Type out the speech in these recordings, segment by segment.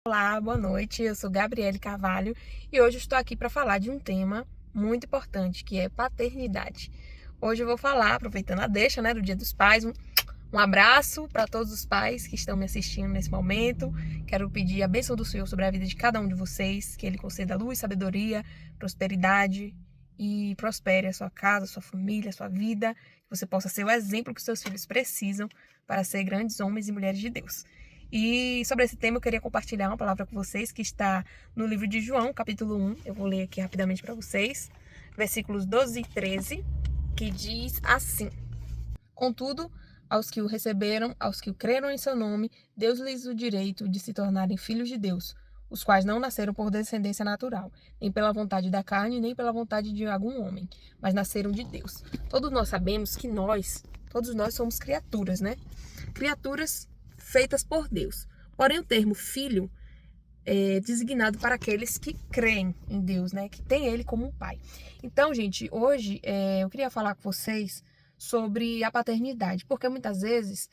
Olá, boa noite. Eu sou Gabriele Carvalho e hoje estou aqui para falar de um tema muito importante, que é paternidade. Hoje eu vou falar, aproveitando a deixa, do Dia dos Pais, um abraço para todos os pais que estão me assistindo nesse momento. Quero pedir a bênção do Senhor sobre a vida de cada um de vocês, que Ele conceda luz, sabedoria, prosperidade e prospere a sua casa, a sua família, a sua vida, que você possa ser o exemplo que os seus filhos precisam para ser grandes homens e mulheres de Deus. E sobre esse tema eu queria compartilhar uma palavra com vocês que está no livro de João, capítulo 1. Eu vou ler aqui rapidamente para vocês, versículos 12 e 13, que diz assim: Contudo, aos que o receberam, aos que creram em seu nome, Deus-lhes o direito de se tornarem filhos de Deus, os quais não nasceram por descendência natural, nem pela vontade da carne, nem pela vontade de algum homem, mas nasceram de Deus. Todos nós sabemos que todos nós somos criaturas, Criaturas feitas por Deus. Porém, o termo filho é designado para aqueles que creem em Deus, que tem Ele como um pai. Então, gente, hoje eu queria falar com vocês sobre a paternidade, porque muitas vezes,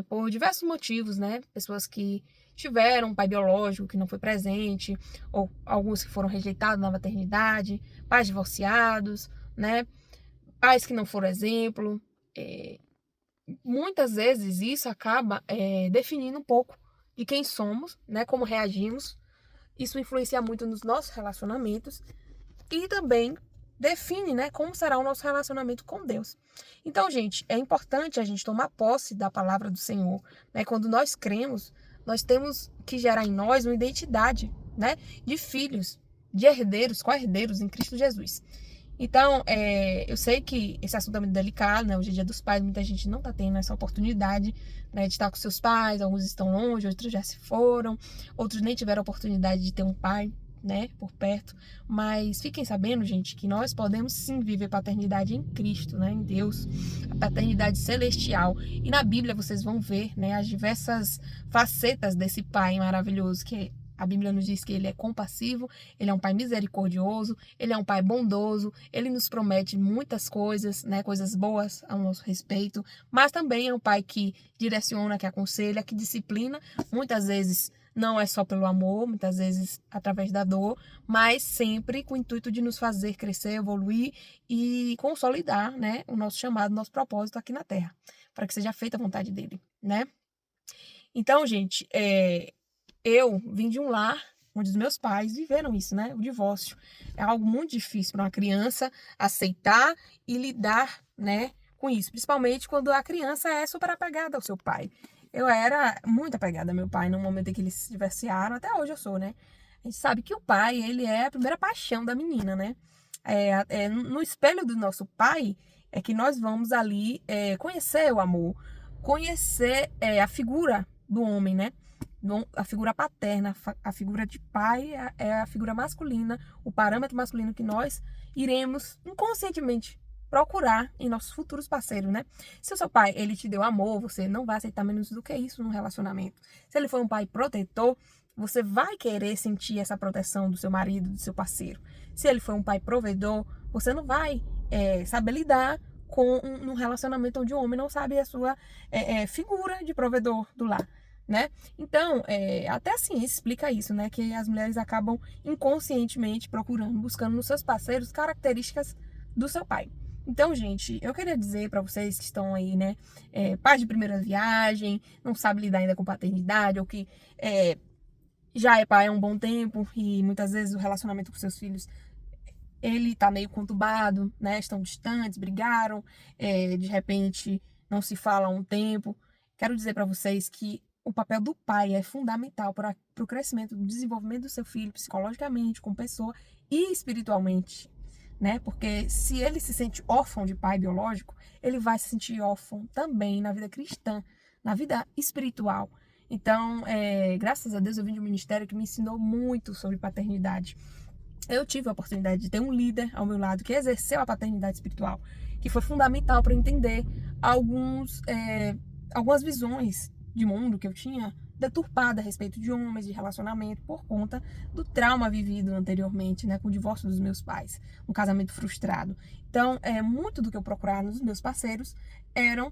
por diversos motivos, pessoas que tiveram um pai biológico que não foi presente, ou alguns que foram rejeitados na maternidade, pais divorciados, pais que não foram exemplo, muitas vezes isso acaba definindo um pouco de quem somos, como reagimos. Isso influencia muito nos nossos relacionamentos e também define, como será o nosso relacionamento com Deus. Então, gente, é importante a gente tomar posse da palavra do Senhor, Quando nós cremos, nós temos que gerar em nós uma identidade, de filhos, de herdeiros, co-herdeiros em Cristo Jesus. Então, eu sei que esse assunto é muito delicado, Hoje é Dia dos Pais, muita gente não está tendo essa oportunidade, de estar com seus pais, alguns estão longe, outros já se foram, outros nem tiveram a oportunidade de ter um pai, por perto. Mas fiquem sabendo, gente, que nós podemos sim viver paternidade em Cristo, em Deus, a paternidade celestial. E na Bíblia vocês vão ver, as diversas facetas desse pai maravilhoso que a Bíblia nos diz que ele é compassivo, ele é um pai misericordioso, ele é um pai bondoso, ele nos promete muitas coisas, coisas boas ao nosso respeito, mas também é um pai que direciona, que aconselha, que disciplina, muitas vezes não é só pelo amor, muitas vezes através da dor, mas sempre com o intuito de nos fazer crescer, evoluir e consolidar, o nosso chamado, o nosso propósito aqui na Terra, para que seja feita a vontade dele, Então, gente, eu vim de um lar onde os meus pais viveram isso, O divórcio é algo muito difícil para uma criança aceitar e lidar, com isso. Principalmente quando a criança é super apegada ao seu pai. Eu era muito apegada ao meu pai no momento em que eles se divorciaram. Até hoje eu sou, A gente sabe que o pai, ele é a primeira paixão da menina, No espelho do nosso pai é que nós vamos ali conhecer o amor, conhecer a figura do homem, A figura paterna, a figura de pai é a figura masculina, o parâmetro masculino que nós iremos inconscientemente procurar em nossos futuros parceiros, Se o seu pai, ele te deu amor, você não vai aceitar menos do que isso num relacionamento. Se ele foi um pai protetor, você vai querer sentir essa proteção do seu marido, do seu parceiro. Se ele foi um pai provedor, você não vai saber lidar com um relacionamento onde o homem não sabe a sua figura de provedor do lar. Então, até a ciência explica isso, que as mulheres acabam inconscientemente procurando, buscando nos seus parceiros características do seu pai. Então, gente, eu queria dizer para vocês que estão aí, pais de primeira viagem, não sabe lidar ainda com paternidade, ou que já é pai há um bom tempo e muitas vezes o relacionamento com seus filhos ele tá meio conturbado, estão distantes, brigaram, de repente não se fala há um tempo. Quero dizer para vocês que o papel do pai é fundamental para o crescimento, do desenvolvimento do seu filho, psicologicamente, como pessoa e espiritualmente, Porque se ele se sente órfão de pai biológico, ele vai se sentir órfão também na vida cristã, na vida espiritual. Então, graças a Deus, eu vim de um ministério que me ensinou muito sobre paternidade. Eu tive a oportunidade de ter um líder ao meu lado que exerceu a paternidade espiritual, que foi fundamental para eu entender algumas visões de mundo que eu tinha deturpada a respeito de homens, de relacionamento, por conta do trauma vivido anteriormente, com o divórcio dos meus pais, um casamento frustrado. Então, muito do que eu procurava nos meus parceiros eram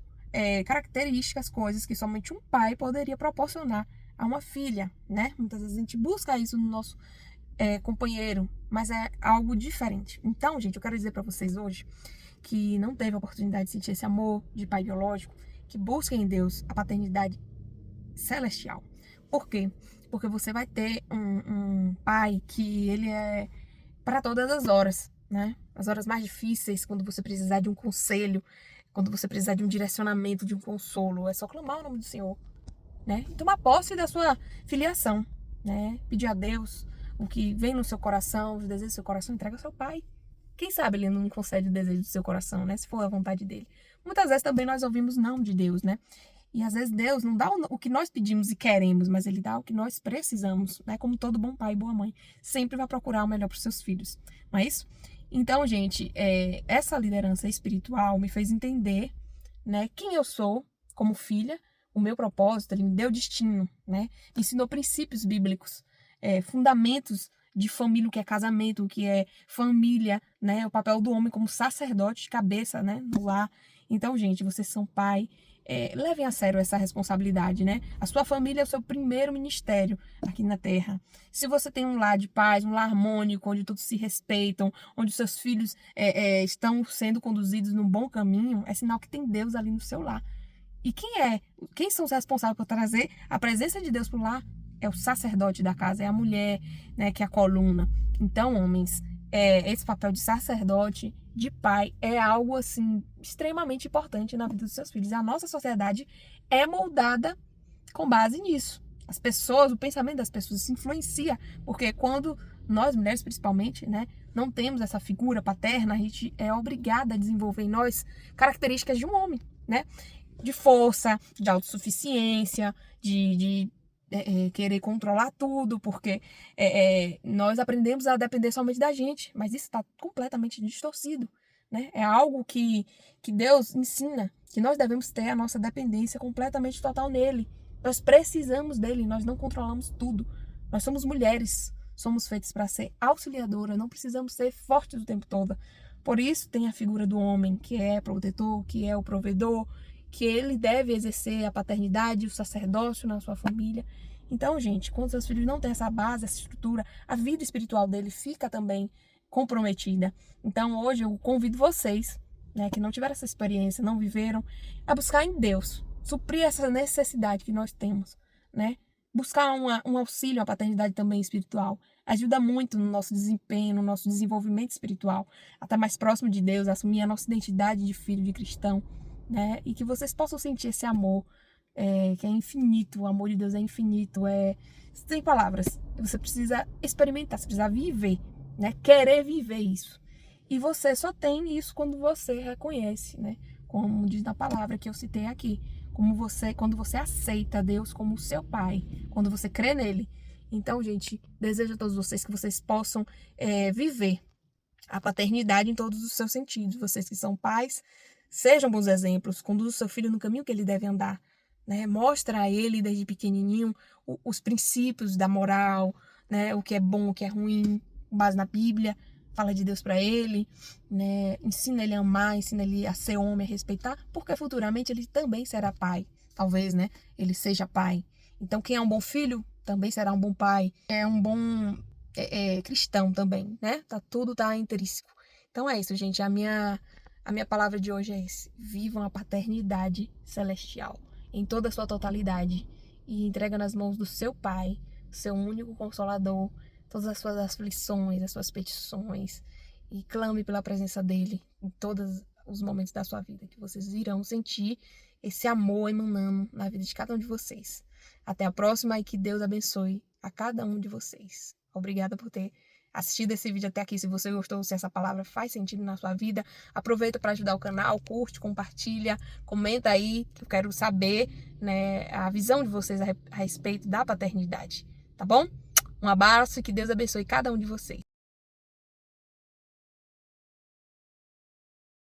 características, coisas que somente um pai poderia proporcionar a uma filha, né? Muitas vezes a gente busca isso no nosso companheiro, mas é algo diferente. Então, gente, eu quero dizer para vocês hoje que não teve a oportunidade de sentir esse amor de pai biológico, que busquem em Deus a paternidade celestial. Por quê? Porque você vai ter um pai que ele é para todas as horas, né? As horas mais difíceis, quando você precisar de um conselho, quando você precisar de um direcionamento, de um consolo, é só clamar o nome do Senhor, né? E tomar posse da sua filiação, né? Pedir a Deus o que vem no seu coração, os desejos do seu coração, entrega ao seu pai. Quem sabe ele não concede o desejo do seu coração, né? Se for a vontade dele. Muitas vezes também nós ouvimos não de Deus, né? E às vezes Deus não dá o que nós pedimos e queremos, mas Ele dá o que nós precisamos, né? Como todo bom pai e boa mãe sempre vai procurar o melhor para os seus filhos, não é isso? Então, gente, essa liderança espiritual me fez entender, né, quem eu sou como filha, o meu propósito, Ele me deu destino, né? Me ensinou princípios bíblicos, fundamentos de família, o que é casamento, o que é família, né? O papel do homem como sacerdote de cabeça, né? No lar. Então, gente, vocês são pai. Levem a sério essa responsabilidade, né? A sua família é o seu primeiro ministério aqui na Terra. Se você tem um lar de paz, um lar harmônico, onde todos se respeitam, onde os seus filhos estão sendo conduzidos num bom caminho, é sinal que tem Deus ali no seu lar. E quem são os responsáveis por trazer a presença de Deus para o lar? É o sacerdote da casa, é a mulher, né, que é a coluna. Então, homens, esse papel de sacerdote, de pai, é algo assim extremamente importante na vida dos seus filhos. A nossa sociedade é moldada com base nisso. As pessoas, o pensamento das pessoas se influencia, porque quando nós mulheres principalmente, né, não temos essa figura paterna, a gente é obrigada a desenvolver em nós características de um homem, né? De força, de autossuficiência, de querer controlar tudo, porque nós aprendemos a depender somente da gente, mas isso está completamente distorcido, né? É algo que Deus ensina, que nós devemos ter a nossa dependência completamente total nele. Nós precisamos dele, nós não controlamos tudo. Nós somos mulheres, somos feitas para ser auxiliadora, não precisamos ser fortes o tempo todo. Por isso tem a figura do homem, que é protetor, que é o provedor, que ele deve exercer a paternidade, o sacerdócio na sua família. Então, gente, quando seus filhos não têm essa base, essa estrutura, a vida espiritual dele fica também comprometida. Então, hoje eu convido vocês, né, que não tiveram essa experiência, não viveram, a buscar em Deus, suprir essa necessidade que nós temos, né? Buscar um auxílio à paternidade também espiritual. Ajuda muito no nosso desempenho, no nosso desenvolvimento espiritual, a estar mais próximo de Deus, a assumir a nossa identidade de filho de cristão, né? E que vocês possam sentir esse amor, que é infinito. O amor de Deus é infinito, sem palavras. Você precisa experimentar, você precisa viver, né? Querer viver isso. E você só tem isso quando você reconhece, né? Como diz na palavra que eu citei aqui, quando você aceita Deus como seu pai, quando você crê nele. Então, gente, desejo a todos vocês que vocês possam viver a paternidade em todos os seus sentidos. Vocês que são pais, sejam bons exemplos, conduza o seu filho no caminho que ele deve andar, né? Mostra a ele desde pequenininho os princípios da moral, né? O que é bom, o que é ruim, com base na Bíblia. Fala de Deus para ele, né? Ensina ele a amar, ensina ele a ser homem, a respeitar, porque futuramente ele também será pai. Talvez, né? Ele seja pai. Então, quem é um bom filho também será um bom pai. É um bom cristão também, né? Tudo tá intrínseco. Então é isso, gente. A minha palavra de hoje é esse. Vivam a paternidade celestial em toda a sua totalidade e entrega nas mãos do seu pai, seu único consolador, todas as suas aflições, as suas petições, e clame pela presença dele em todos os momentos da sua vida, que vocês irão sentir esse amor emanando na vida de cada um de vocês. Até a próxima e que Deus abençoe a cada um de vocês. Obrigada por ter assistido esse vídeo até aqui. Se você gostou, se essa palavra faz sentido na sua vida, aproveita para ajudar o canal, curte, compartilha, comenta aí, que eu quero saber, né, a visão de vocês a respeito da paternidade, tá bom? Um abraço e que Deus abençoe cada um de vocês.